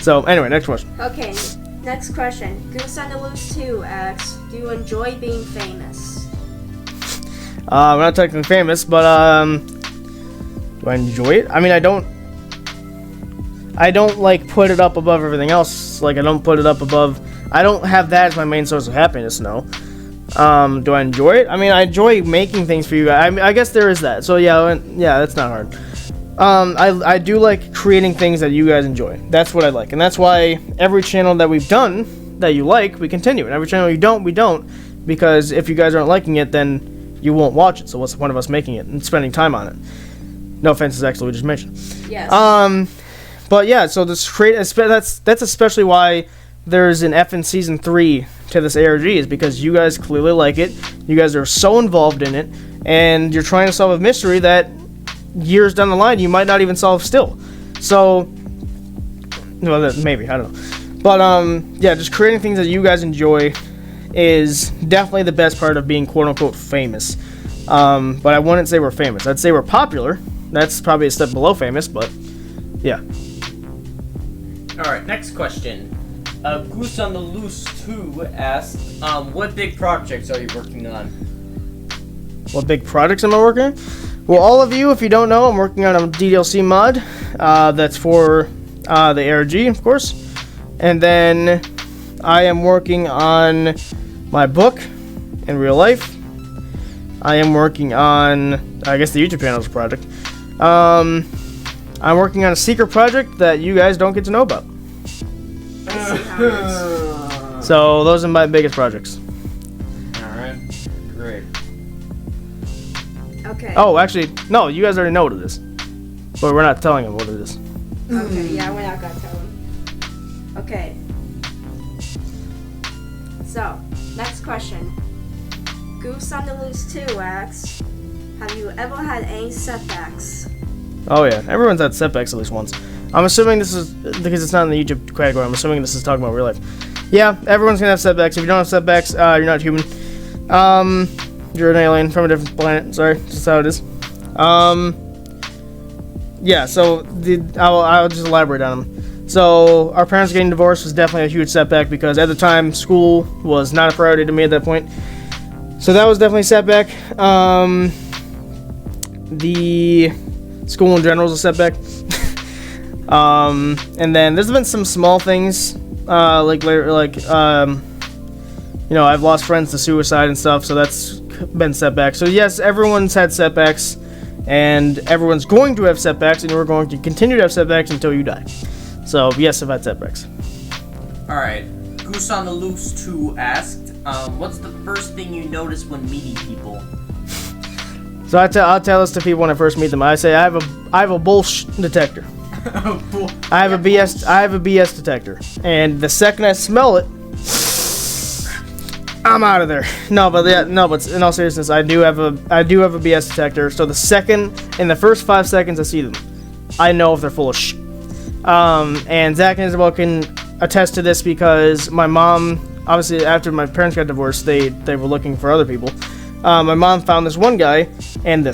So anyway, next question. Okay, next question. Goose on the Loose 2 asks, do you enjoy being famous? We're not technically famous, but do I enjoy it? I mean, I don't like put it up above everything else. Like I don't put it up above. I don't have that as my main source of happiness. No. Do I enjoy it? I mean, I enjoy making things for you guys. I guess there is that. So yeah, that's not hard. I do like creating things that you guys enjoy. That's what I like, and that's why every channel that we've done that you like, we continue, and every channel you don't, we don't, because if you guys aren't liking it, then you won't watch it. So what's the point of us making it and spending time on it? No offense, actually, we just mentioned. Yes. But yeah, so this that's especially why there's an F in season 3 to this ARG, is because you guys clearly like it. You guys are so involved in it, and you're trying to solve a mystery that years down the line you might not even solve still. So, well, maybe, I don't know. But yeah, just creating things that you guys enjoy is definitely the best part of being quote unquote famous. But I wouldn't say we're famous. I'd say we're popular. That's probably a step below famous, but yeah. Alright, next question. Goose on the Loose 2 asks, what big projects are you working on? What big projects am I working on? Well, all of you, if you don't know, I'm working on a DDLC mod. That's for the ARG, of course. And then I am working on my book in real life. I am working on, I guess, the YouTube channel's project. I'm working on a secret project that you guys don't get to know about. So those are my biggest projects. Alright, great. Okay. Oh, actually, no, you guys already know what it is. But we're not telling them what it is. Okay, yeah, we're not gonna tell him. Okay. So, next question. Goose on the Loose 2 asks, have you ever had any setbacks? Oh yeah, everyone's had setbacks at least once. I'm assuming this is, because it's not in the YouTube category, I'm assuming this is talking about real life. Yeah, everyone's gonna have setbacks. If you don't have setbacks, you're not human. You're an alien from a different planet. Sorry, that's how it is. Yeah, so I'll just elaborate on them. So our parents getting divorced was definitely a huge setback, because at the time school was not a priority to me at that point. So that was definitely a setback. The school in general is a setback. And then there's been some small things, I've lost friends to suicide and stuff, so that's been setbacks. So yes, everyone's had setbacks, and everyone's going to have setbacks, and we're going to continue to have setbacks until you die. So yes, I've had setbacks. Alright, Goose on the Loose 2 asked, what's the first thing you notice when meeting people? So I'll tell this to people when I first meet them. I say I have a bullshit detector. I have a BS detector, and the second I smell it, I'm out of there. But in all seriousness, I do have a BS detector. So the second, in the first 5 seconds I see them, I know if they're full of shit. And Zach and Isabel can attest to this, because my mom, obviously after my parents got divorced, they were looking for other people. My mom found this one guy, and I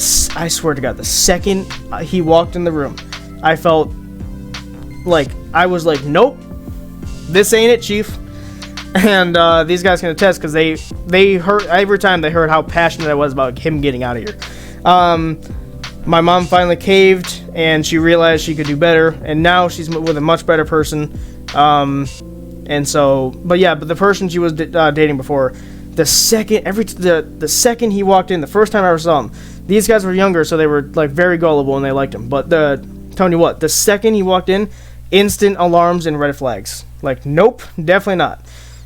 swear to God, the second he walked in the room, I felt like, I was like, nope, this ain't it, chief. And these guys can attest, because they heard, every time they heard how passionate I was about him getting out of here. My mom finally caved, and she realized she could do better, and now she's with a much better person. And so, but the person she was dating before, the second he walked in, the first time I ever saw him, these guys were younger, so they were like very gullible and they liked him. But telling you what, the second he walked in, instant alarms and red flags. Like, nope, definitely not.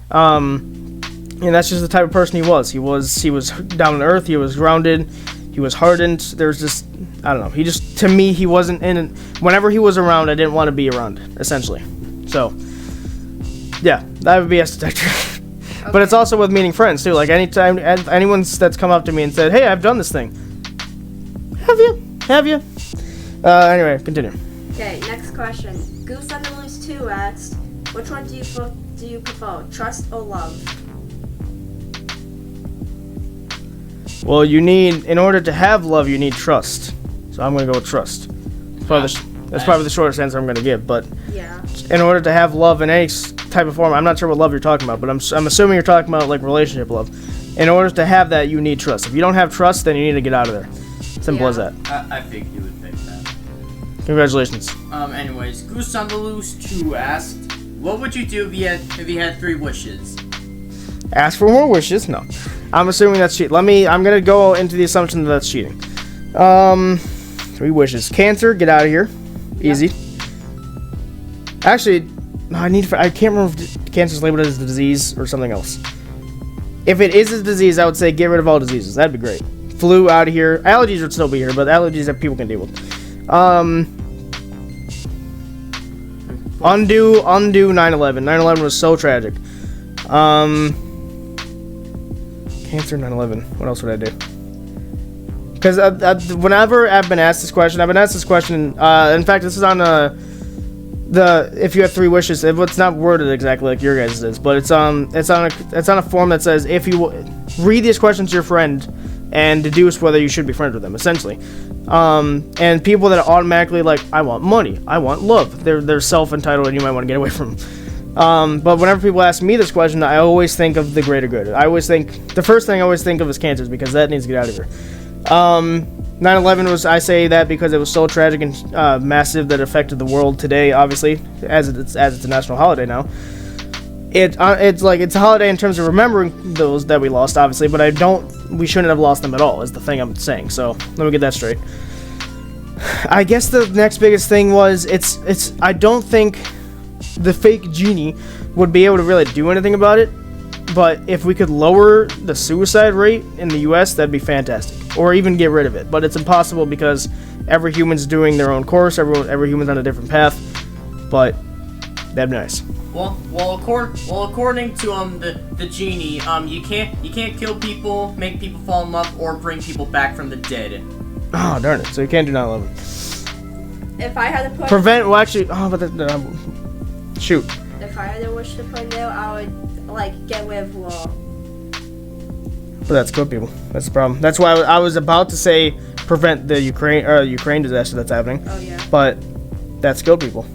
And that's just the type of person he was. He was down to earth. He was grounded. He was hardened. There's just, I don't know. He just, to me, he wasn't in. Whenever he was around, I didn't want to be around, essentially. So, yeah, that would be a detector. Okay. But it's also with meeting friends too. Like anytime anyone that's come up to me and said, "Hey, I've done this thing." Have you? Anyway, continue. Okay, next question. Goose on the Loose 2 asks, which one do you prefer, trust or love? Well, in order to have love, you need trust. So I'm gonna go with trust. That's That's probably the shortest answer I'm going to give. But Yeah. in order to have love in any type of form, I'm not sure what love you're talking about, but I'm assuming you're talking about like relationship love. In order to have that, you need trust. If you don't have trust, then you need to get out of there. Simple as that. I think you would pick that. Congratulations. Anyways, Goose on the Loose 2 asked, what would you do if you had 3 wishes? Ask for more wishes? No. I'm assuming that's cheating. I'm gonna go into the assumption that that's cheating. 3 wishes. Cancer, get out of here. Easy. Actually, I can't remember if cancer's labeled as a disease or something else. If it is a disease, I would say get rid of all diseases. That'd be great. Flu out of here. Allergies would still be here, but allergies that people can deal with. Undo 9/11. 9/11 was so tragic. Cancer, 9/11. What else would I do? Because whenever I've been asked this question, in fact, this is on if you have 3 wishes. It's not worded exactly like your guys' is, but it's on a form that says if you read these questions to your friend and deduce whether you should be friends with them, essentially. And people that are automatically like, I want money, I want love, they're self-entitled and you might want to get away from them. But whenever people ask me this question, I always think of the greater good. The first thing I always think of is cancer, because that needs to get out of here. 9/11 I say that because it was so tragic and massive that it affected the world today, obviously, as it's a national holiday now. It's a holiday in terms of remembering those that we lost, obviously, but we shouldn't have lost them at all, is the thing I'm saying. So let me get that straight. I guess the next biggest thing was I don't think the fake genie would be able to really do anything about it, but if we could lower the suicide rate in the US, that'd be fantastic, or even get rid of it. But it's impossible because every human's doing their own course, every human's on a different path, but that'd be nice. Well, according to the genie, you can't kill people, make people fall in love, or bring people back from the dead. Oh darn it! So you can't do 9/11. If I had to put Prevent. Well, actually, shoot. If I had a wish to put there, I would get rid of war. But that's kill people. That's the problem. That's why I was about to say prevent the Ukraine disaster that's happening. Oh yeah. But that's kill people.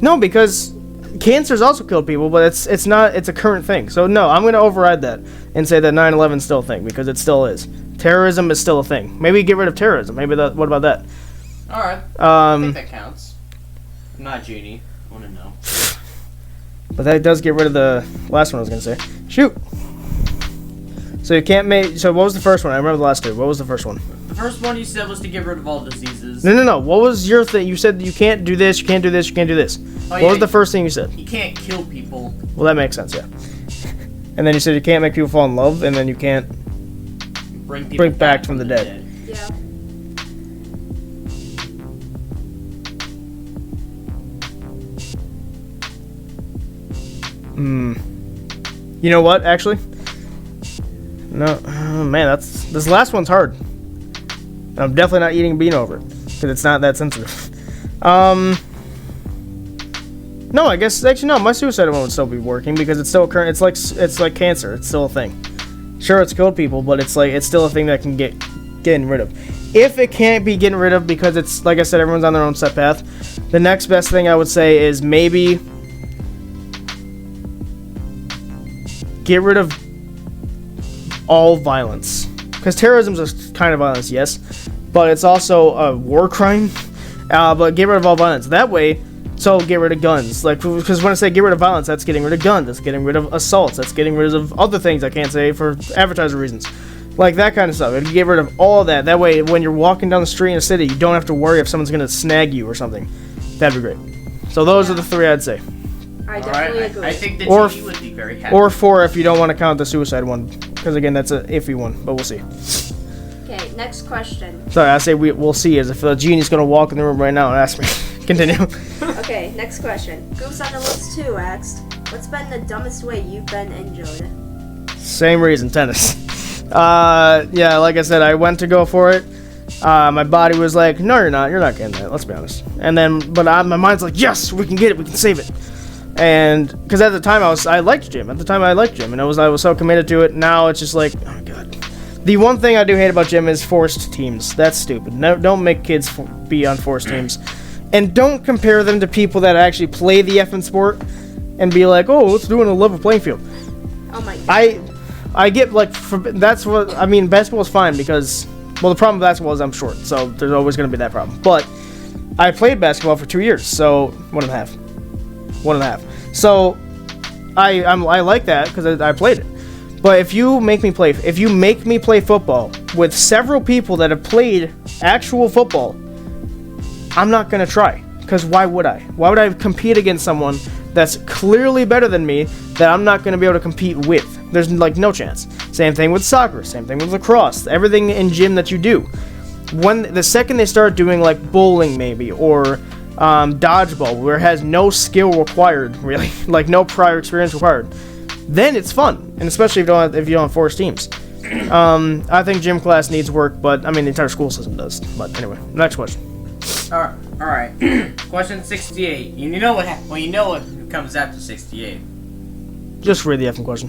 No, because cancer's also killed people, but it's a current thing. So no, I'm going to override that and say that 9/11 is still a thing, because it still is. Terrorism is still a thing. Maybe get rid of terrorism. What about that? All right. I think that counts. I'm not a genie. I want to know. But that does get rid of the last one I was going to say. Shoot. So you can't make. So what was the first one? I remember the last two. What was the first one? The first one you said was to get rid of all diseases. No. What was your thing? You said you can't do this, you can't do this, you can't do this. What was the first thing you said? You can't kill people. Well, that makes sense, yeah. And then you said you can't make people fall in love, and then you can't bring people back from the dead. Yeah. You know what, actually? No. Oh, man, this last one's hard. I'm definitely not eating bean over it, because it's not that sensitive. No, I guess, actually, no, my suicide one would still be working, because it's still current. It's like cancer. It's still a thing. Sure, it's killed people, but it's still a thing that can get getting rid of. If it can't be getting rid of because it's, like I said, everyone's on their own set path, the next best thing I would say is maybe get rid of all violence. Because terrorism is a kind of violence, yes, but it's also a war crime. But get rid of all violence. That way, so get rid of guns. Because when I say get rid of violence, that's getting rid of guns. That's getting rid of assaults. That's getting rid of other things I can't say for advertiser reasons. Like that kind of stuff. If you get rid of all of that, that way when you're walking down the street in a city, you don't have to worry if someone's going to snag you or something. That'd be great. So those are the three I'd say. I definitely agree. I think the genie would be very happy. Or 4 if you don't want to count the suicide one. Because again, that's an iffy one, but we'll see. Okay, next question. Sorry, I say we'll see as if the genie's going to walk in the room right now and ask me. Continue. Okay, next question. Goose on the List 2 asked, what's been the dumbest way you've been injured? Same reason, tennis. Yeah, like I said, I went to go for it. My body was like, no, you're not getting that, let's be honest. And then, but my mind's like, yes, we can get it, we can save it. And, because at the time I liked gym. At the time I liked gym, and I was so committed to it. Now it's just like, oh my god. The one thing I do hate about gym is forced teams. That's stupid. No, don't make kids be on forced teams. And don't compare them to people that actually play the effing sport and be like, oh, let's do it on a level playing field. Oh my god. I get, like, that's what, I mean, basketball is fine because, well, the problem with basketball is I'm short, so there's always going to be that problem. But I played basketball for 2 years, so 1.5. So I like that because I played it. But if you make me play football with several people that have played actual football, I'm not gonna try. Because why would I? Why would I compete against someone that's clearly better than me that I'm not gonna be able to compete with? There's like no chance. Same thing with soccer. Same thing with lacrosse. Everything in gym that you do. When the second they start doing like bowling maybe or dodgeball where it has no skill required really, like no prior experience required, then it's fun, and especially if you don't have forced teams. I think gym class needs work, but I mean the entire school system does. But anyway, next question. All right. Question 68. You know what comes after 68. Just read the effing question.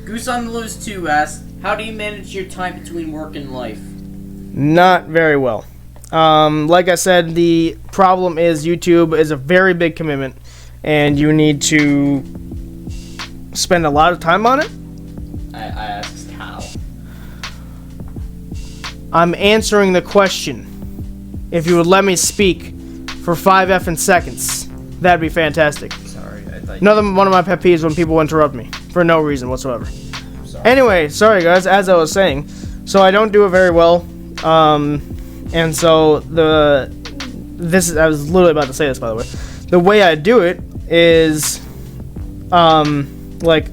Goose on the Loose 2 asks, how do you manage your time between work and life? Not very well. Like I said, the problem is YouTube is a very big commitment, and you need to spend a lot of time on it. I asked how. I'm answering the question. If you would let me speak for 5 effing seconds, that'd be fantastic. Sorry, I thought. Another one of my pet peeves when people interrupt me for no reason whatsoever. Sorry. Anyway, sorry guys. As I was saying, so I don't do it very well, and so I was literally about to say this, by the way. The way I do it is, like,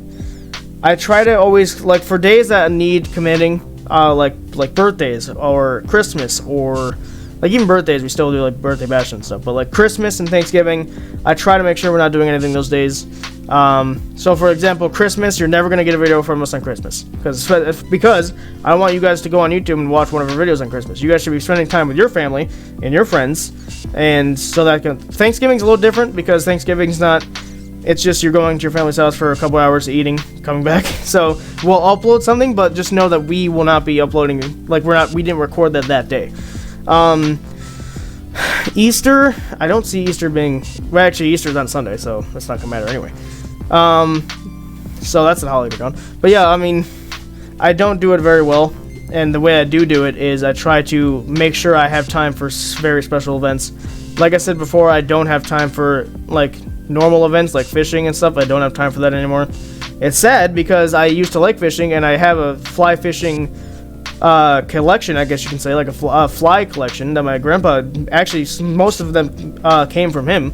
I try to always, like, for days that need committing, like birthdays or Christmas or, like, even birthdays, we still do, like, birthday bash and stuff, but, like, Christmas and Thanksgiving, I try to make sure we're not doing anything those days. So, for example, Christmas, you're never going to get a video from us on Christmas, because I don't want you guys to go on YouTube and watch one of our videos on Christmas. You guys should be spending time with your family and your friends, and so Thanksgiving's a little different, because Thanksgiving's not, it's just you're going to your family's house for a couple hours eating, coming back. So we'll upload something, but just know that we will not be uploading, like we didn't record that day. Easter, I don't see Easter being, well, actually Easter's on Sunday, so that's not gonna matter anyway. So that's the holiday gone. But yeah, I mean, I don't do it very well, and the way I do it is I try to make sure I have time for very special events. Like I said before, I don't have time for, like, normal events like fishing and stuff. I don't have time for that anymore. It's sad because I used to like fishing, and I have a fly fishing collection, I guess you can say, like a fly collection that my grandpa, actually most of them came from him,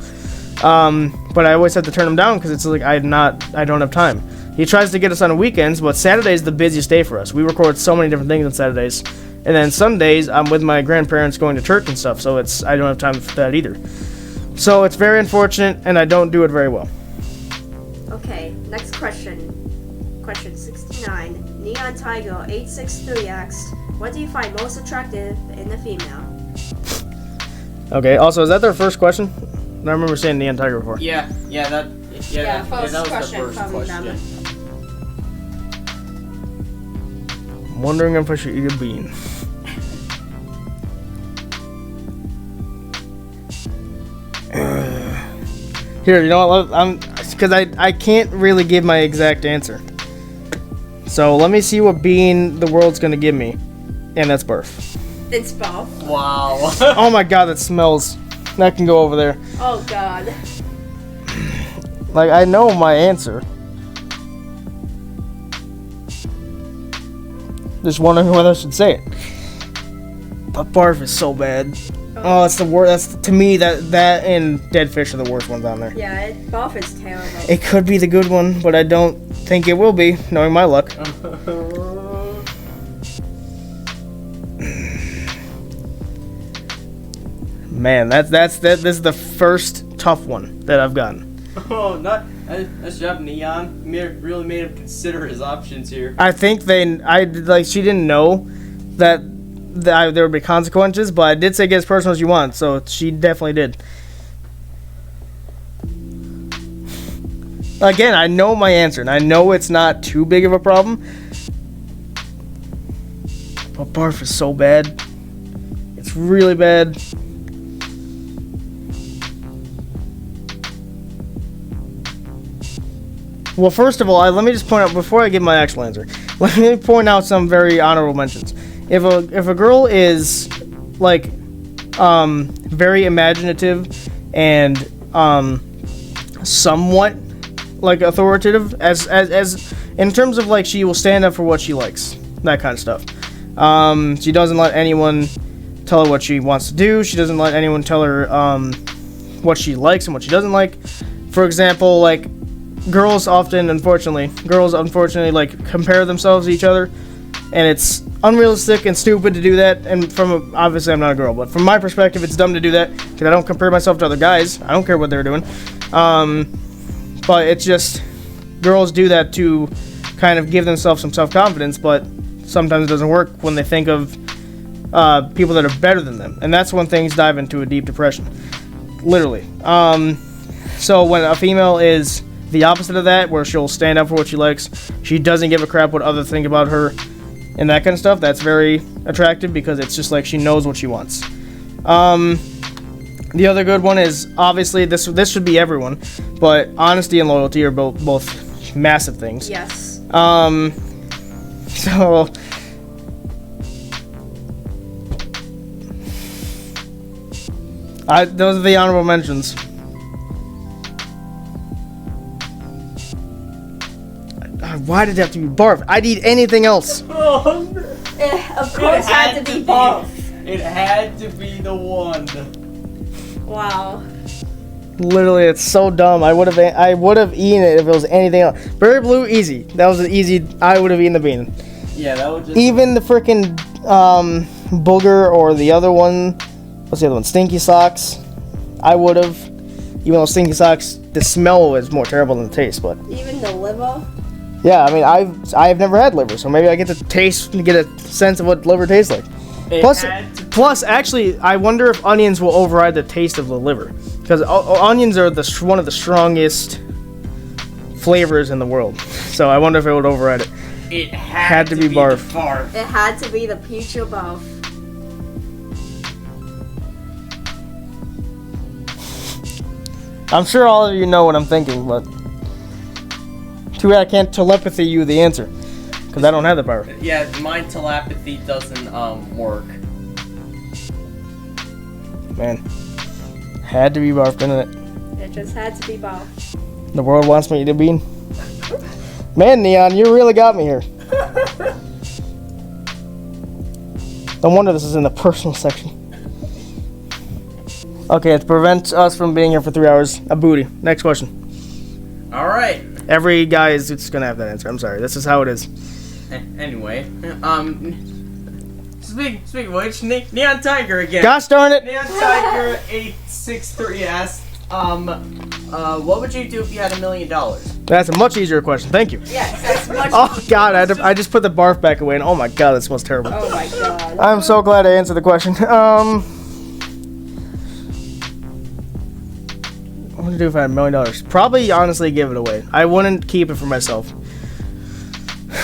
but I always have to turn them down because it's like I don't have time. He tries to get us on weekends, but Saturday's the busiest day for us. We record so many different things on Saturdays, and then Sundays I'm with my grandparents going to church and stuff, so I don't have time for that either. So it's very unfortunate, and I don't do it very well. Okay, next question. Question 69. Neon Tiger 863 asks, what do you find most attractive in a female? Okay, also, is that their first question? I remember saying Neon Tiger before. That was the first question. I'm wondering if I should eat a bean. Here, you know what? Because I can't really give my exact answer. So let me see what bean the world's gonna give me, and that's barf. It's both. Wow. Oh my god, that smells. That can go over there. Oh god. Like, I know my answer. Just wondering whether I should say it. But barf is so bad. Oh, it's the worst. That's, to me, that and dead fish are the worst ones on there. Yeah, both is terrible. It could be the good one, but I don't think it will be, knowing my luck. Man, this is the first tough one that I've gotten. Oh, nice job, Neon. Really made him consider his options here. I think she didn't know that there would be consequences, but I did say get as personal as you want, so she definitely did. Again, I know my answer, and I know it's not too big of a problem. barf is so bad. It's really bad. Well, first of all, let me just point out, before I give my actual answer, let me point out some very honorable mentions. If a girl is, like, very imaginative and, somewhat, like, authoritative, as in terms of, like, she will stand up for what she likes, that kind of stuff. She doesn't let anyone tell her what she wants to do. She doesn't let anyone tell her, what she likes and what she doesn't like. For example, like, girls unfortunately, like, compare themselves to each other, and it's unrealistic and stupid to do that. And obviously I'm not a girl, but from my perspective, it's dumb to do that, because I don't compare myself to other guys. I don't care what they're doing. But it's just, girls do that to kind of give themselves some self-confidence, but sometimes it doesn't work when they think of people that are better than them, and that's when things dive into a deep depression, literally. So when a female is the opposite of that, where she'll stand up for what she likes, she doesn't give a crap what others think about her, and that kind of stuff, that's very attractive, because it's just like she knows what she wants. The other good one is, obviously, this should be everyone, but honesty and loyalty are both massive things. Yes. So those are the honorable mentions. Why did it have to be barf? I'd eat anything else. Of course, had to be both. It had to be the one. Wow. Literally, it's so dumb. I would have eaten it if it was anything else. Berry blue, easy. That was an easy. I would have eaten the bean. Yeah, that would just. Even the freaking booger, or the other one. What's the other one? Stinky socks. I would have. Even though stinky socks, the smell is more terrible than the taste. But Even the liver. yeah, I mean, I've never had liver, so maybe I get to get a sense of what liver tastes like. Plus, actually, I wonder if onions will override the taste of the liver, because onions are one of the strongest flavors in the world. So I wonder if it would override it. It had to be barf. It had to be the peach or both. I'm sure all of you know what I'm thinking, but too bad I can't telepathy you the answer, because I don't have the power. Yeah, my telepathy doesn't work. Man, had to be barf, didn't it? It just had to be both. The world wants me to eat a bean. Man, Neon, you really got me here. No wonder this is in the personal section. Okay, to prevent us from being here for 3 hours, a booty. Next question. All right. Every guy is just gonna have that answer. I'm sorry. This is how it is. Anyway, speaking of which, Neon Tiger again. Gosh darn it! Neon Tiger 863 asked, what would you do if you had $1 million? That's a much easier question. Thank you. Yes, that's much. Oh God, I just put the barf back away, and oh my God, that smells terrible. Oh my God. I'm so glad I answered the question. What would I do if I had $1 million? Probably, honestly, give it away. I wouldn't keep it for myself.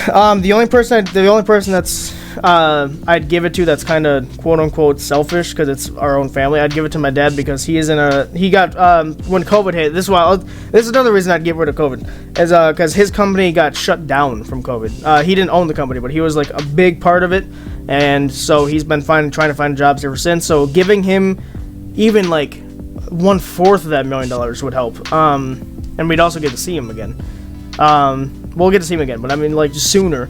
The only person that's I'd give it to, that's kind of quote unquote selfish, because it's our own family. I'd give it to my dad, because he got when COVID hit. This is another reason I'd give rid of COVID, is because his company got shut down from COVID. He didn't own the company, but he was like a big part of it, and so he's been trying to find jobs ever since. So giving him even like 1/4 of that $1 million would help. And we'd also get to see him again. We'll get to see him again, but I mean, like, just sooner.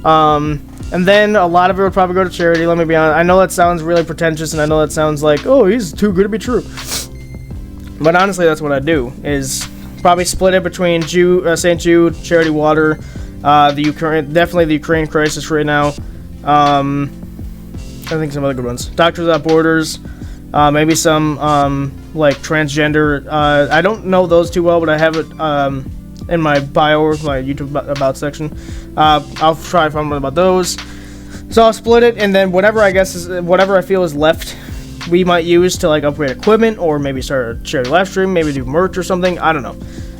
And then a lot of it would probably go to charity. Let me be honest. I know that sounds really pretentious, and I know that sounds like, oh, he's too good to be true. But honestly, that's what I'd do, is probably split it between St. Jude, Charity Water, definitely the Ukraine crisis right now. I think some other good ones. Doctors Without Borders, maybe some, like, transgender. I don't know those too well, but I have it in my bio, or my YouTube about section. I'll try to find one about those. So I'll split it, and then whatever I feel is left, we might use to, like, upgrade equipment, or maybe start a charity live stream, maybe do merch or something. I don't know,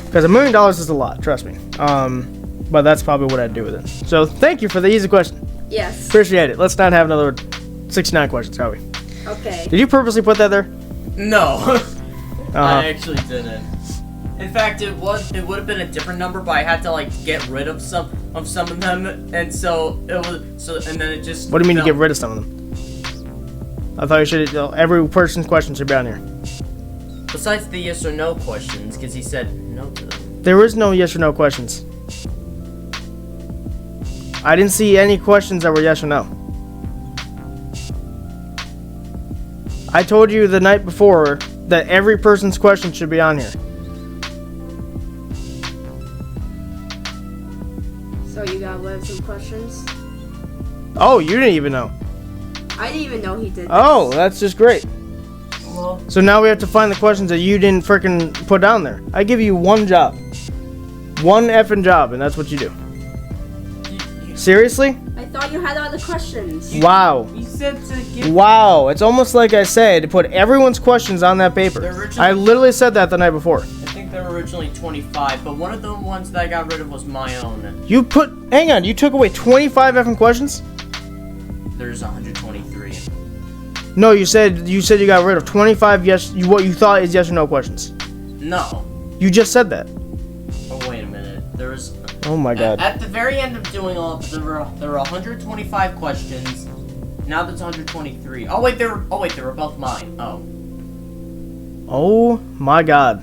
because $1 million is a lot, trust me. But that's probably what I'd do with it. So thank you for the easy question. Yes. Appreciate it. Let's not have another 69 questions, shall we? Okay. Did you purposely put that there? No. I Uh-huh. actually didn't. In fact, it would have been a different number, but I had to like get rid of some of them, and so it was and then it just. What do you mean you fell. get rid of some of them? I thought you should. Every person's question should be on here. Besides the yes or no questions, because he said no to them. There is no yes or no questions. I didn't see any questions that were yes or no. I told you the night before that every person's question should be on here. So you got rid of some questions? Oh, you didn't even know. I didn't even know he did. Oh, that's just great. Well, So now we have to find the questions that you didn't freaking put down there. I give you one job. One effing job, and that's what you do. Seriously? I thought you had other questions. Wow. you said to give. Wow. It's almost like I said to put everyone's questions on that paper. The original- I literally said that the night before. I think there were originally 25, but one of the ones that I got rid of was my own. You put. Hang on. You took away 25 effing questions? There's 123. No, you said you got rid of 25 what you thought is yes or no questions. No. You just said that. Oh wait a minute. There was. Oh my god. At the very end of doing all, there were 125 questions. Now there's 123. Oh wait, they were both mine. Oh. Oh my god.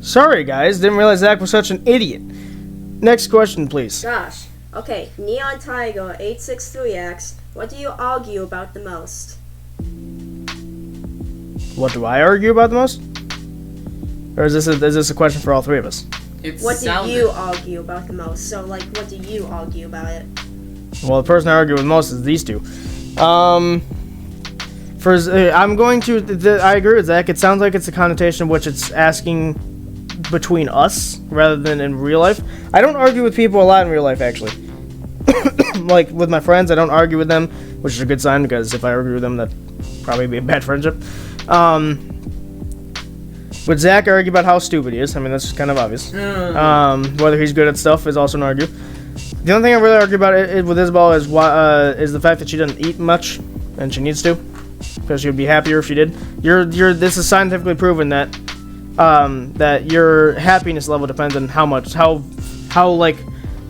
Sorry guys, didn't realize Zach was such an idiot. Next question, please. Gosh. Okay, Neon Tiger 863X, what do you argue about the most? What do I argue about the most? Or is this a question for all three of us? What do you argue about the most? So, like, what do you argue about it? Well, the person I argue with most is these two. I'm going to. I agree with Zach. It sounds like it's a connotation which it's asking between us rather than in real life. I don't argue with people a lot in real life, actually. Like with my friends, I don't argue with them, which is a good sign because if I argue with them, that'd probably be a bad friendship. With Zach, I argue about how stupid he is. I mean, that's kind of obvious. Whether he's good at stuff is also an argue. The only thing I really argue about it with Isabel is is the fact that she doesn't eat much, and she needs to, because she would be happier if she did. This is scientifically proven that that your happiness level depends on how like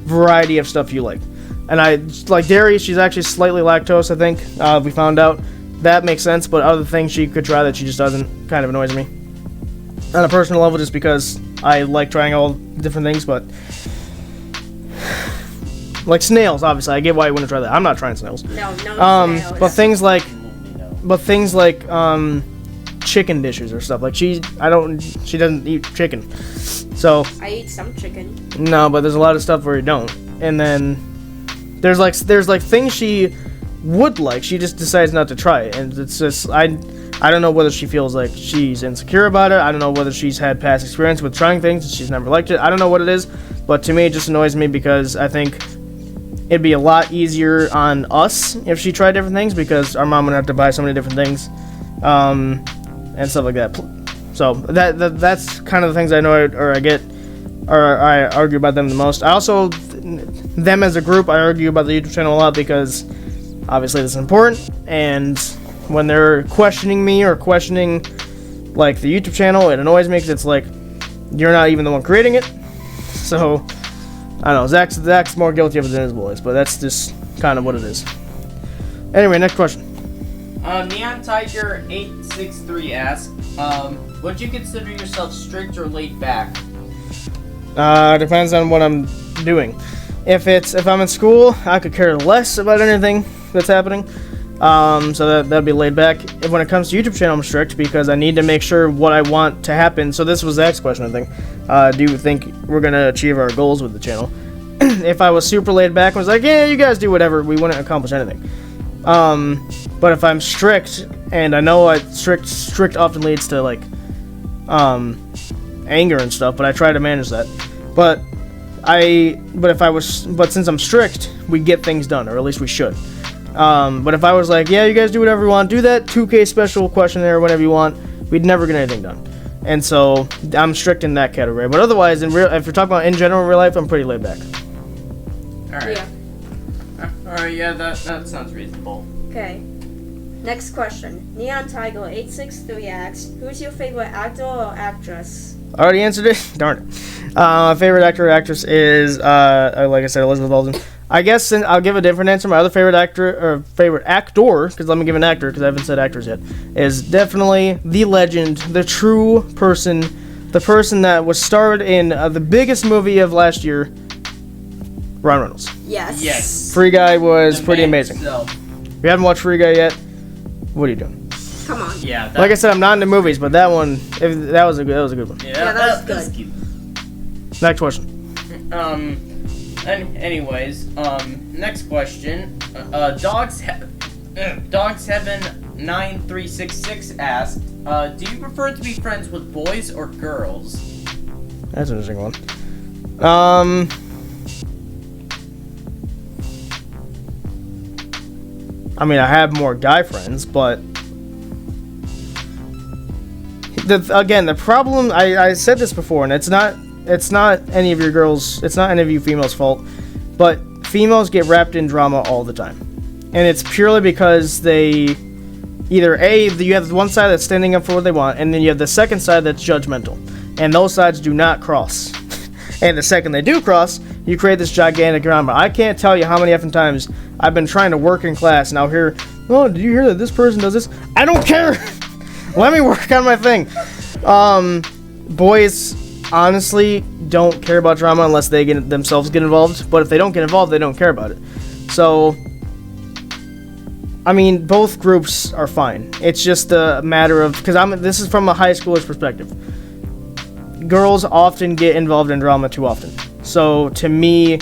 variety of stuff you like. And I like dairy. She's actually slightly lactose, I think. We found out that makes sense, but other things she could try that she just doesn't kind of annoys me. On a personal level, just because I like trying all different things, but like snails, obviously, I get why you wouldn't try that. I'm not trying snails. No, snails. But things like chicken dishes or stuff like she doesn't eat chicken, so I eat some chicken. no. But there's a lot of stuff where you don't, and then there's like things she would like, she just decides not to try it, and it's just I don't know whether she feels like she's insecure about it. I don't know whether she's had past experience with trying things and she's never liked it. I don't know what it is, but to me it just annoys me because I think it'd be a lot easier on us if she tried different things, because our mom would have to buy so many different things, and stuff like that. So that's kind of the things I know I argue about them the most. I also, them as a group, I argue about the YouTube channel a lot because obviously this is important, and when they're questioning me or questioning like the YouTube channel, it annoys me because it's like you're not even the one creating it. So I don't know, Zach's more guilty of it than his boys, but that's just kind of what it is. Anyway, next question. Neon Tiger 863 asks, would you consider yourself strict or laid back? Depends on what I'm doing. If I'm in school, I could care less about anything that's happening. So that'd be laid back. When it comes to YouTube channel, I'm strict because I need to make sure what I want to happen. So this was Zach's question, I think. Do you think we're gonna achieve our goals with the channel? If I was super laid back and was like, yeah, you guys do whatever, we wouldn't accomplish anything. But if I'm strict, and I know strict often leads to like anger and stuff, but I try to manage that. But since I'm strict, we get things done, or at least we should. But if I was like, yeah, you guys do whatever you want, do that 2K special questionnaire whenever you want, we'd never get anything done. And so I'm strict in that category. But otherwise, if you're talking about in general real life, I'm pretty laid back. Alright. Yeah. Alright, yeah, that sounds reasonable. Okay. Next question. Neon Tiger 863 asks, who's your favorite actor or actress? I already answered it. Darn it. My favorite actor or actress is, like I said, Elizabeth Olsen. I guess I'll give a different answer. My other favorite actor, or favorite actor, because let me give an actor, because I haven't said actors yet, is definitely the legend, the true person, the person that was starred in the biggest movie of last year, Ryan Reynolds. Yes. Yes. Free Guy was The pretty man amazing. himself. If you haven't watched Free Guy yet, what are you doing? Come on. Yeah. That, Like I said, I'm not into movies, but that one, that was a good one. Yeah, that was good. cute. Next question. Anyways, next question. Dogs Heaven 9366 asked, do you prefer to be friends with boys or girls? That's an interesting one. I mean, I have more guy friends, but the problem, I said this before, and it's not any of your girls, it's not any of you females' fault, but females get wrapped in drama all the time, and it's purely because they either you have one side that's standing up for what they want, and then you have the second side that's judgmental, and those sides do not cross. And the second they do cross, you create this gigantic drama. I can't tell you how many effing times I've been trying to work in class, and I'll hear, oh, did you hear that this person does this? I don't care! Let me work on my thing. Boys honestly don't care about drama unless they themselves get involved, but if they don't get involved, they don't care about it. So, I mean, both groups are fine. It's just a matter of, because this is from a high schooler's perspective. Girls often get involved in drama too often. So to me,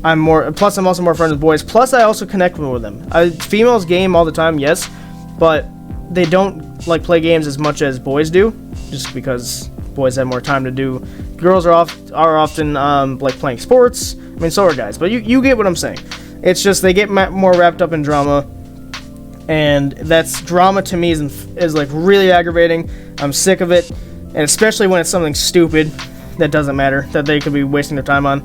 I'm also more friends with boys. Plus, I also connect with them. Females game all the time, yes, but they don't like play games as much as boys do, just because boys have more time to do. Girls are often like playing sports. I mean, so are guys, but you get what I'm saying. It's just they get more wrapped up in drama, and that's drama to me is like really aggravating. I'm sick of it. And especially when it's something stupid that doesn't matter, that they could be wasting their time on.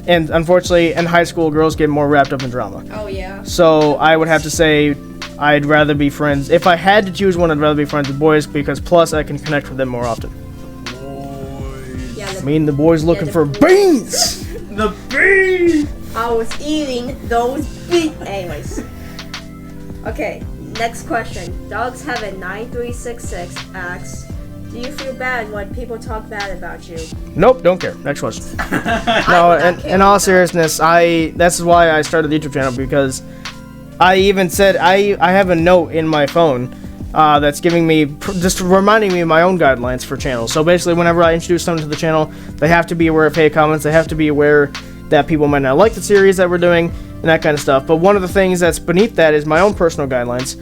And unfortunately, in high school, girls get more wrapped up in drama. Oh, yeah. So I would have to say I'd rather be friends. If I had to choose one, I'd rather be friends with boys, because plus I can connect with them more often. Yeah, I mean, the boys looking for beans! The bee! I was eating those beans. Anyways. Okay, next question. Dogs Heaven 9366 asks, do you feel bad when people talk bad about you? Nope, don't care. Next question. No, in all seriousness, that's why I started the YouTube channel, because I even said I have a note in my phone that's giving me, just reminding me of my own guidelines for channels. So basically, whenever I introduce someone to the channel, they have to be aware of hate comments. They have to be aware that people might not like the series that we're doing and that kind of stuff. But one of the things that's beneath that is my own personal guidelines,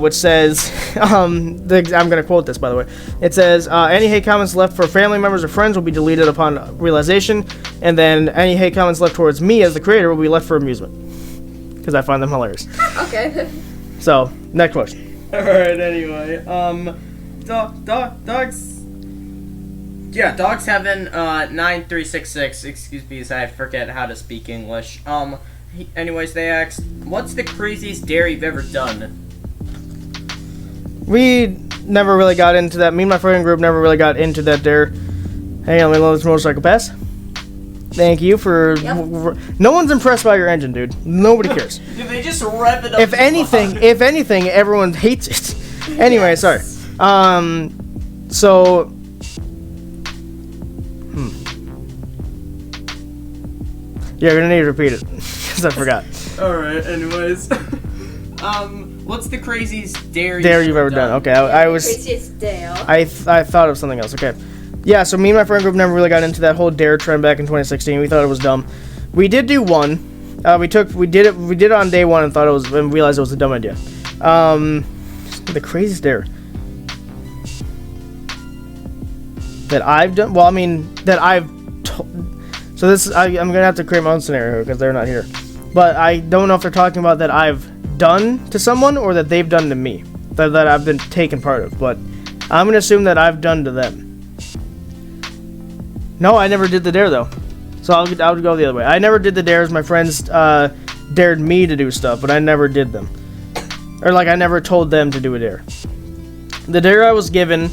which says, I'm going to quote this, by the way. It says, any hate comments left for family members or friends will be deleted upon realization, and then any hate comments left towards me as the creator will be left for amusement, because I find them hilarious. Okay. So, next question. Alright, anyway, Dogs Heaven 9366, excuse me as I forget how to speak English. Anyways, they asked, what's the craziest dare you've ever done? We never really got into that. Me and my friend group never really got into that dare. Hey, let me load this motorcycle pass. Thank you for... Yep. No one's impressed by your engine, dude. Nobody cares. Did they just rev it up? If anything, everyone hates it. Anyway, Yes. sorry. So... Yeah, you're gonna need to repeat it, because I forgot. Alright, anyways. What's the craziest dare You've ever done. Okay, I was... Craziest dare. I thought of something else. Okay. Yeah, so me and my friend group never really got into that whole dare trend back in 2016. We thought it was dumb. We did do one. We did it on day one and realized it was a dumb idea. The craziest dare that I've done. Well, I mean so this I'm gonna have to create my own scenario because they're not here. But I don't know if they're talking about that I've done to someone or that they've done to me, that I've been taken part of. But I'm gonna assume that I've done to them. No, I never did the dare though. So I would go the other way. I never did the dares. My friends dared me to do stuff, but I never did them. Or like I never told them to do a dare. The dare I was given,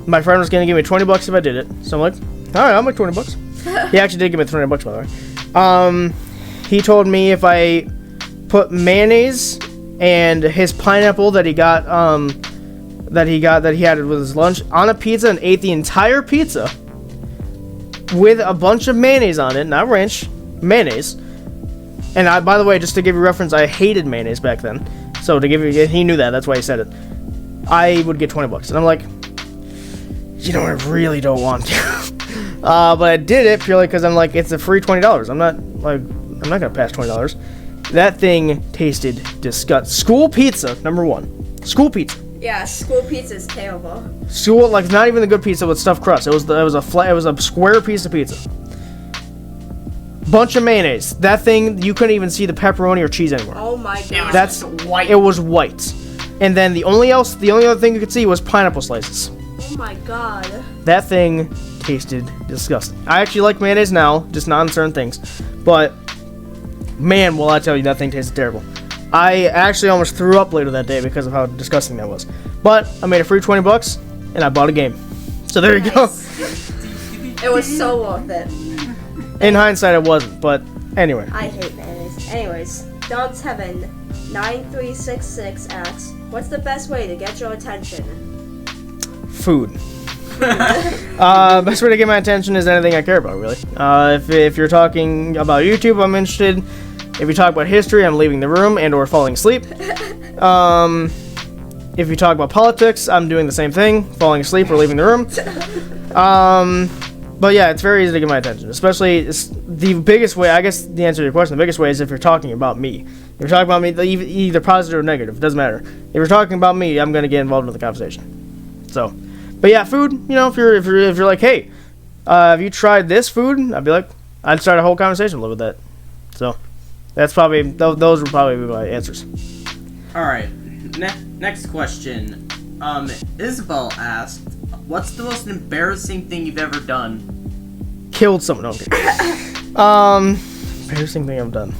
my friend was gonna give me $20 if I did it. So I'm like, all right, I'll make $20. He actually did give me $20 by the way. He told me if I put mayonnaise and his pineapple that he had with his lunch on a pizza and ate the entire pizza with a bunch of mayonnaise on it, not ranch, mayonnaise. And by the way, just to give you reference, I hated mayonnaise back then. So to give you, he knew that. That's why he said it. I would get $20, and I'm like, you know, I really don't want to. But I did it purely because I'm like, it's a free $20. I'm not gonna pass $20. That thing tasted disgusting. School pizza, number one. School pizza. Yeah, school pizza is terrible. School, like, not even the good pizza with stuffed crust. It was a square piece of pizza. Bunch of mayonnaise. That thing, you couldn't even see the pepperoni or cheese anymore. Oh my god. That's white. It was white. And then the only other thing you could see was pineapple slices. Oh my god. That thing tasted disgusting. I actually like mayonnaise now, just not on certain things. But man, will I tell you, that thing tasted terrible. I actually almost threw up later that day because of how disgusting that was. But I made a free $20 and I bought a game. So there you go. It was so worth it. In hindsight, it wasn't, but anyway. I hate mayonnaise. Anyways, Dogs Heaven 9366 asks, what's the best way to get your attention? Food. Best way to get my attention is anything I care about, really. If you're talking about YouTube, I'm interested. If you talk about history, I'm leaving the room and or falling asleep. If you talk about politics, I'm doing the same thing, falling asleep or leaving the room. But yeah, it's very easy to get my attention. Especially, the biggest way, I guess the answer to your question, the biggest way is if you're talking about me. If you're talking about me, either positive or negative, it doesn't matter. If you're talking about me, I'm going to get involved in the conversation. So, but yeah, food, you know, if you're like, hey, have you tried this food? I'd be like, I'd start a whole conversation with that. So, that's probably, those would probably be my answers. Alright, next question. Isabel asked, what's the most embarrassing thing you've ever done? Killed someone. Okay. Embarrassing thing I've done.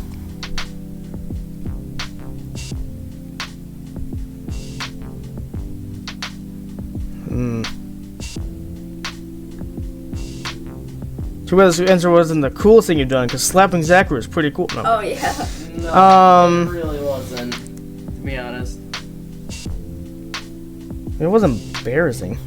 Too bad this answer wasn't the coolest thing you've done, because slapping Zachary is pretty cool. No. Oh yeah. No, it really wasn't, to be honest. It wasn't embarrassing.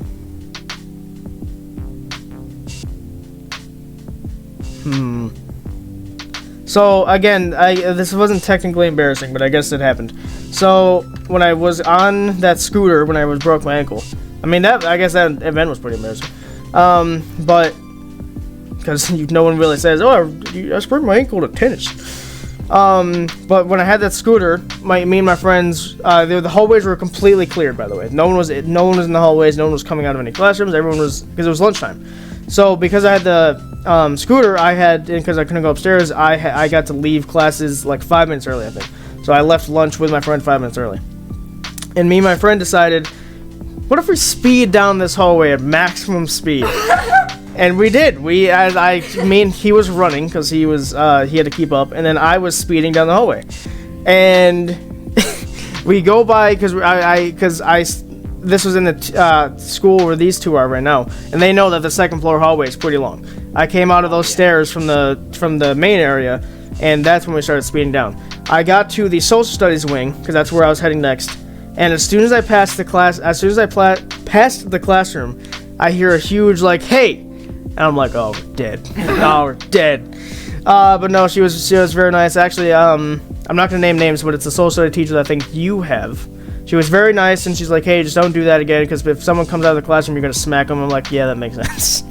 So again, this wasn't technically embarrassing, but I guess it happened. So when I was on that scooter, when I broke my ankle, I mean I guess that event was pretty embarrassing. But because no one really says, "Oh, I sprained my ankle at tennis." But when I had that scooter, me and my friends, the hallways were completely cleared. By the way, no one was in the hallways. No one was coming out of any classrooms. Everyone was, because it was lunchtime. So because I had the scooter, because I couldn't go upstairs, I got to leave classes like 5 minutes early, I think. So I left lunch with my friend 5 minutes early. And me and my friend decided, what if we speed down this hallway at maximum speed? And we did. He was running because he had to keep up, and then I was speeding down the hallway. And we go by because this was in the school where these two are right now, and they know that the second floor hallway is pretty long. I came out of those stairs from the main area, and that's when we started speeding down. I got to the social studies wing because that's where I was heading next. And as soon as I passed the classroom, I hear a huge like, "Hey!" And I'm like, "Oh, we're dead. Oh, we're dead." But no, she was very nice. Actually, I'm not gonna name names, but it's a social studies teacher that I think you have. She was very nice, and she's like, "Hey, just don't do that again, because if someone comes out of the classroom, you're gonna smack them." I'm like, "Yeah, that makes sense."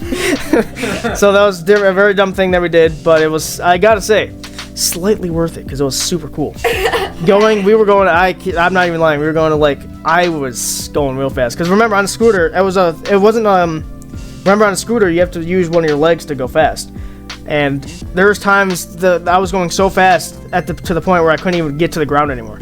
So that was a very dumb thing that we did, but it was, I gotta say, slightly worth it because it was super cool. I'm not even lying. We were going to I was going real fast because remember on a scooter, remember on a scooter you have to use one of your legs to go fast, and there's times that I was going so fast to the point where I couldn't even get to the ground anymore.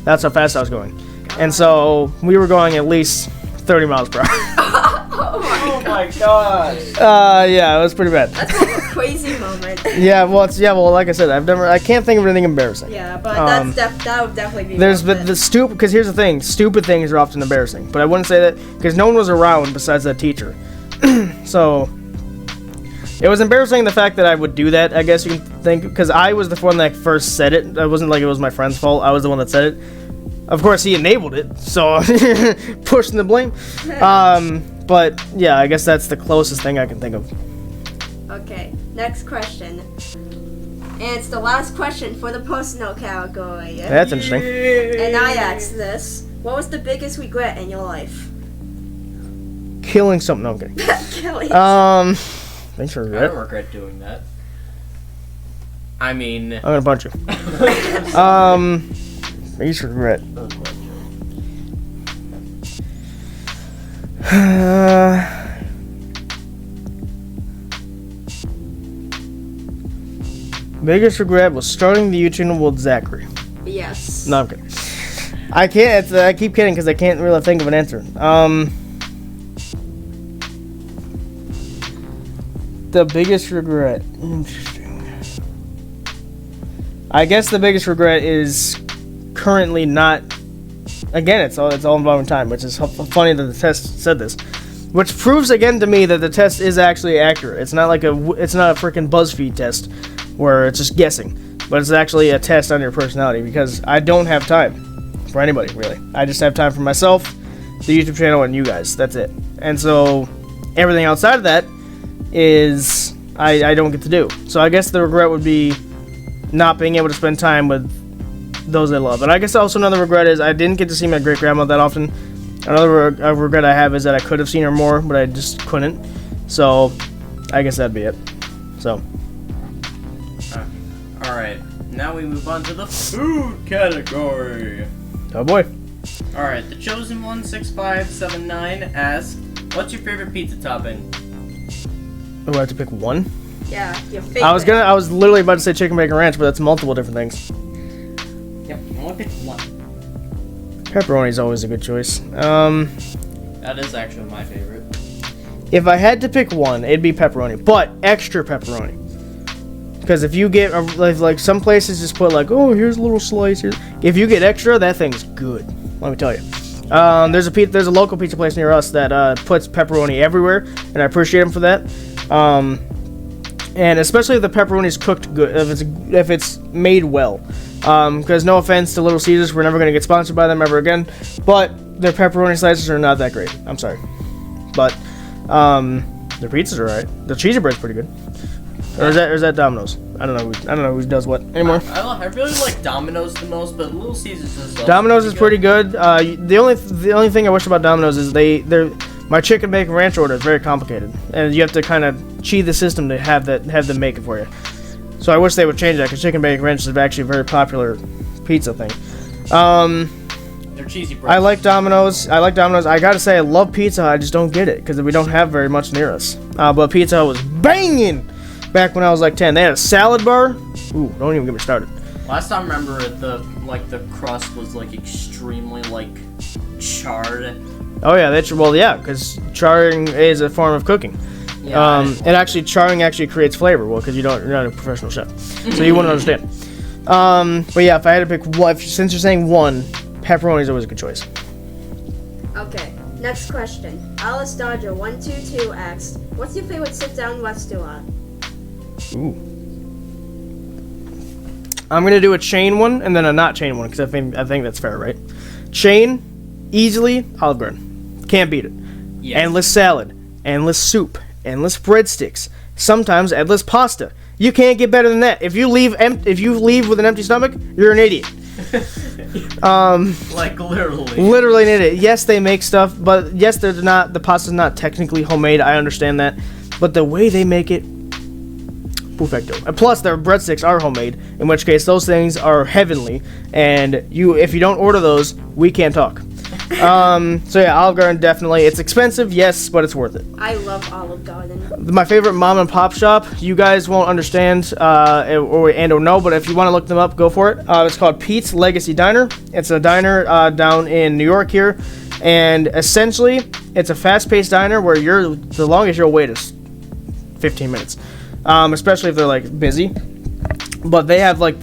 That's how fast I was going. And so we were going at least 30 miles per hour. Oh my gosh. Yeah, it was pretty bad. That's like a crazy moment. moment. Yeah, well, like I said, I can't think of anything embarrassing. Yeah, but that would definitely be. There's one but of the it. stupid, because here's the thing, stupid things are often embarrassing. But I wouldn't say that because no one was around besides that teacher. So it was embarrassing the fact that I would do that. I guess you can think because I was the one that first said it. It wasn't like it was my friend's fault. I was the one that said it. Of course, he enabled it, so pushing the blame. But yeah, I guess that's the closest thing I can think of. Okay, next question. And it's the last question for the post-note category. That's interesting. And I asked this: what was the biggest regret in your life? Killing something. No, I'm kidding. Kelly. Thanks for I regret. don't regret doing that. I mean, I'm gonna punch you. Thanks for regret. Biggest regret was starting the YouTube channel with Zachary. Yes. No, I'm kidding. I can't. I keep kidding because I can't really think of an answer. The biggest regret. Interesting. I guess the biggest regret is currently not. Again, it's all involving time, which is funny that the test said this, which proves again to me that the test is actually accurate. It's not a freaking BuzzFeed test where it's just guessing, but it's actually a test on your personality because I don't have time for anybody really. I just have time for myself, the YouTube channel, and you guys. That's it. And so everything outside of that is I don't get to do. So I guess the regret would be not being able to spend time with those I love. And I guess also another regret is I didn't get to see my great grandma that often. Another regret I have is that I could have seen her more, but I just couldn't. So I guess that'd be it. So. alright. Now we move on to the food category. Oh boy. Alright, the chosen 16579 asks, what's your favorite pizza topping? Oh, I have to pick one? Yeah, your favorite. I was literally about to say chicken bacon ranch, but that's multiple different things. Yep, I only picked one. Pepperoni is always a good choice. That is actually my favorite. If I had to pick one, it'd be pepperoni, but extra pepperoni. Because if you get like some places just put like, oh, here's a little slice here. If you get extra, that thing's good. Let me tell you. There's a local pizza place near us that puts pepperoni everywhere, and I appreciate them for that. And especially if the pepperoni is cooked good, if it's made well. Because no offense to Little Caesars, we're never gonna get sponsored by them ever again, but their pepperoni slices are not that great. I'm sorry, but their pizzas are alright. The cheesy bread's pretty good. Or is that Domino's? I don't know who does what anymore. I really like Domino's the most, but Little Caesars is also Domino's is pretty good. The only thing I wish about Domino's is my chicken bacon ranch order is very complicated, and you have to kind of cheat the system to have them make it for you. So I wish they would change that because chicken bacon ranch is actually a very popular pizza thing. They're cheesy bread. I like Domino's. I gotta say I love Pizza Hut. I just don't get it because we don't have very much near us. But Pizza Hut was banging back when I was like 10. They had a salad bar. Ooh, don't even get me started. Last time I remember it, the crust was like extremely like charred. Oh yeah, because charring is a form of cooking. Yeah, Charring actually creates flavor. Well, because you're not a professional chef, so you wouldn't understand. But yeah, if I had to pick one, since you're saying one, pepperoni is always a good choice. Okay, next question. Alice Dodger 122 asks, what's your favorite sit-down restaurant? Ooh. I'm gonna do a chain one and then a not chain one because I think that's fair, right? Chain, easily Olive Garden, can't beat it. Yes. Endless salad, endless soup, endless breadsticks, sometimes endless pasta. You can't get better than that. If you leave with an empty stomach, you're an idiot. Like literally. Literally an idiot. Yes, they make stuff, but yes, the pasta's not technically homemade. I understand that, but the way they make it, perfecto. And plus, their breadsticks are homemade, in which case those things are heavenly. And if you don't order those, we can't talk. So yeah, Olive Garden definitely. It's expensive, yes, but it's worth it. I love Olive Garden. My favorite mom and pop shop. You guys won't understand or know, but if you want to look them up, go for it. It's called Pete's Legacy Diner. It's a diner down in New York here, and essentially, it's a fast-paced diner where the longest you'll wait is 15 minutes. especially if they're like busy. But they have like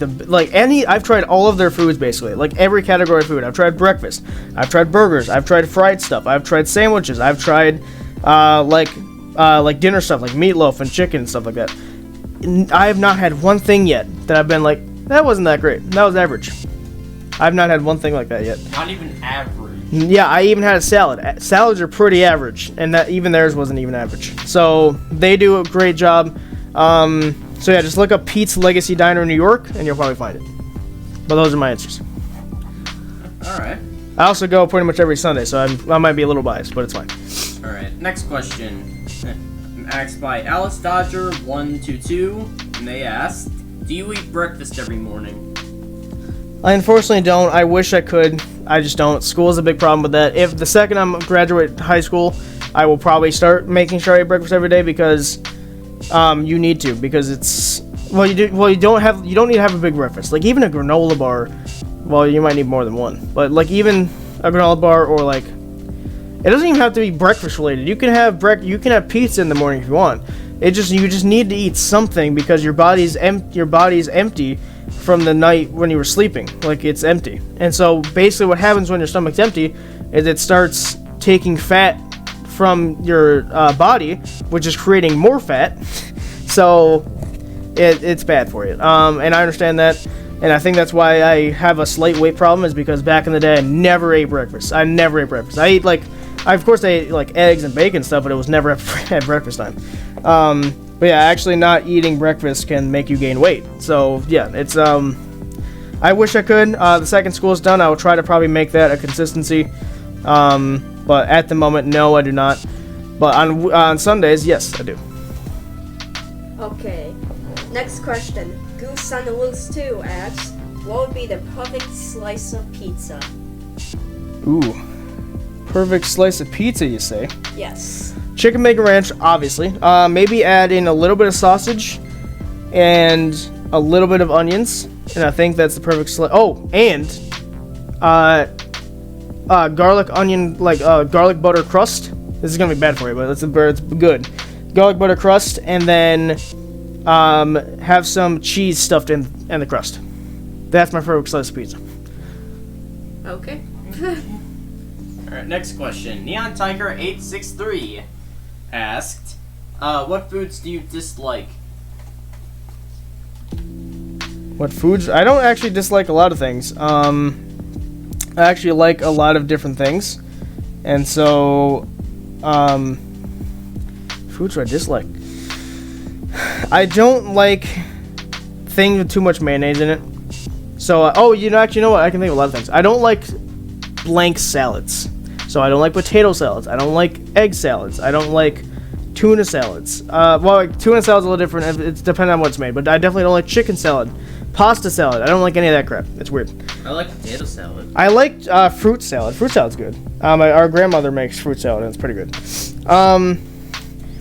I've tried all of their foods basically, like every category of food. I've tried breakfast, I've tried burgers, I've tried fried stuff, I've tried sandwiches, I've tried like dinner stuff like meatloaf and chicken and stuff like that. I have not had one thing yet that I've been like, that wasn't that great. That was average. I've not had one thing like that yet. Not even average. Yeah, I even had a salad. Salads are pretty average, and that even theirs wasn't even average. So they do a great job. So yeah, just look up Pete's Legacy Diner in New York, and you'll probably find it. But those are my answers. All right. I also go pretty much every Sunday, so I might be a little biased, but it's fine. All right. Next question. Asked by Alice Dodger 122, and they asked, "Do you eat breakfast every morning?" I unfortunately don't. I wish I could. I just don't. School is a big problem with that. If the second I'm graduate high school, I will probably start making sure I eat breakfast every day because you need to, because it's you don't need to have a big breakfast. Like even a granola bar, well, you might need more than one. But like even a granola bar, or like, it doesn't even have to be breakfast related. You can have pizza in the morning if you want. You just need to eat something because your body's empty from the night when you were sleeping. Like it's empty. And so basically what happens when your stomach's empty is it starts taking fat from your body, which is creating more fat. So it's bad for you. And I understand that. And I think that's why I have a slight weight problem, is because back in the day I never ate breakfast. I ate of course I ate like eggs and bacon stuff, but it was never at breakfast time. But yeah, actually not eating breakfast can make you gain weight. So yeah, it's I wish I could. The second school's done, I will try to probably make that a consistency. But at the moment, no, I do not. But on Sundays, yes, I do. Okay. Next question. Goose on the Loose 2 asks, what would be the perfect slice of pizza? Ooh. Perfect slice of pizza, you say? Yes. Chicken bacon ranch, obviously. Maybe add in a little bit of sausage and a little bit of onions, and I think that's the perfect slice. Oh, and garlic onion, garlic butter crust. This is gonna be bad for you, but it's good. Garlic butter crust, and then have some cheese stuffed in the crust. That's my perfect slice of pizza. Okay. Alright, next question. Neon Tiger 863 asked, what foods do you dislike? What foods? I don't actually dislike a lot of things. I actually like a lot of different things. And so, foods do I dislike? I don't like things with too much mayonnaise in it. So, you know what? I can think of a lot of things. I don't like blank salads. So I don't like potato salads. I don't like egg salads. I don't like tuna salads. Tuna salad's a little different. It's depending on what's made. But I definitely don't like chicken salad. Pasta salad. I don't like any of that crap. It's weird. I like potato salad. I like fruit salad. Fruit salad's good. Our grandmother makes fruit salad, and it's pretty good.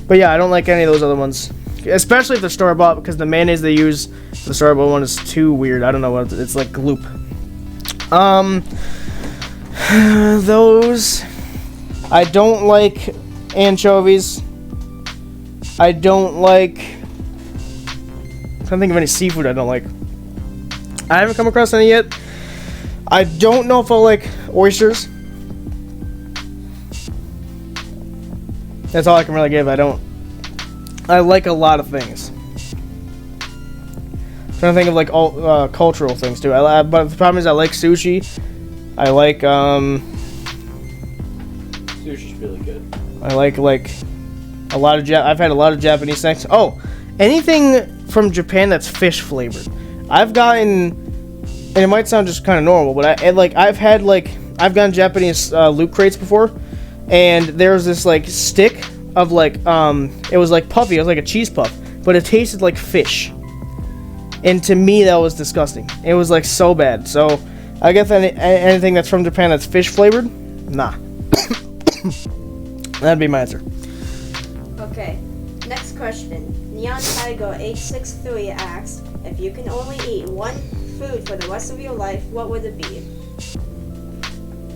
But yeah, I don't like any of those other ones. Especially if they're store-bought, because the mayonnaise they use for the store-bought one is too weird. I don't know what it's like gloop. Those. I don't like anchovies. I don't like. I'm trying to think of any seafood I don't like. I haven't come across any yet. I don't know if I'll like oysters. That's all I can really give. I like a lot of things. I'm trying to think of like all cultural things too. But the problem is I like sushi. I like Sushi's really good. I like a lot of I've had a lot of Japanese snacks. Oh, anything from Japan that's fish flavored. I've gotten, and it might sound just kind of normal, but I've gotten Japanese loot crates before, and there's this like stick of it was like puffy. It was like a cheese puff, but it tasted like fish. And to me, that was disgusting. It was like so bad. So I guess anything that's from Japan that's fish flavored, nah. That'd be my answer. Okay. Next question. Neon Tiger 863 asks, if you can only eat one food for the rest of your life, what would it be?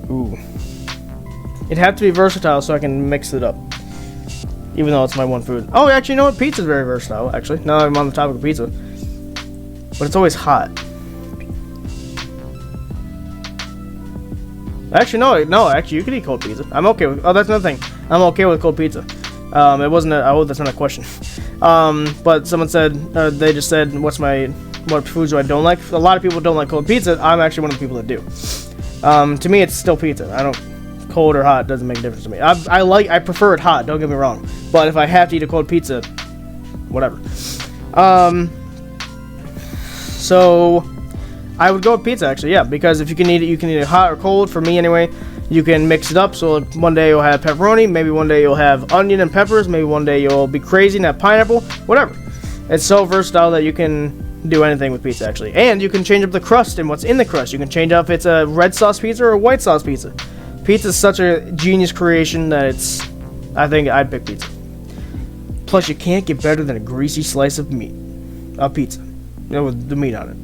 Ooh. It'd have to be versatile so I can mix it up. even though it's my one food. Oh, actually, you know what? Pizza's very versatile. Actually, now that I'm on the topic of pizza, but it's always hot. Actually, no. Actually, you can eat cold pizza. I'm okay with. Oh, that's another thing. I'm okay with cold pizza. It wasn't. That's not a question. But someone said, they just said, what foods do I don't like? A lot of people don't like cold pizza. I'm actually one of the people that do. To me, it's still pizza. I don't. Cold or hot doesn't make a difference to me. I prefer it hot. Don't get me wrong. But if I have to eat a cold pizza, whatever. So I would go with pizza actually, yeah, because if you can eat it hot or cold. For me anyway, you can mix it up. So like, one day you'll have pepperoni, maybe one day you'll have onion and peppers, maybe one day you'll be crazy and have pineapple, whatever. It's so versatile that you can do anything with pizza actually, and you can change up the crust and what's in the crust. You can change up if it's a red sauce pizza or a white sauce pizza. Pizza is such a genius creation that I think I'd pick pizza. Plus, you can't get better than a greasy slice of meat, a pizza, with the meat on it.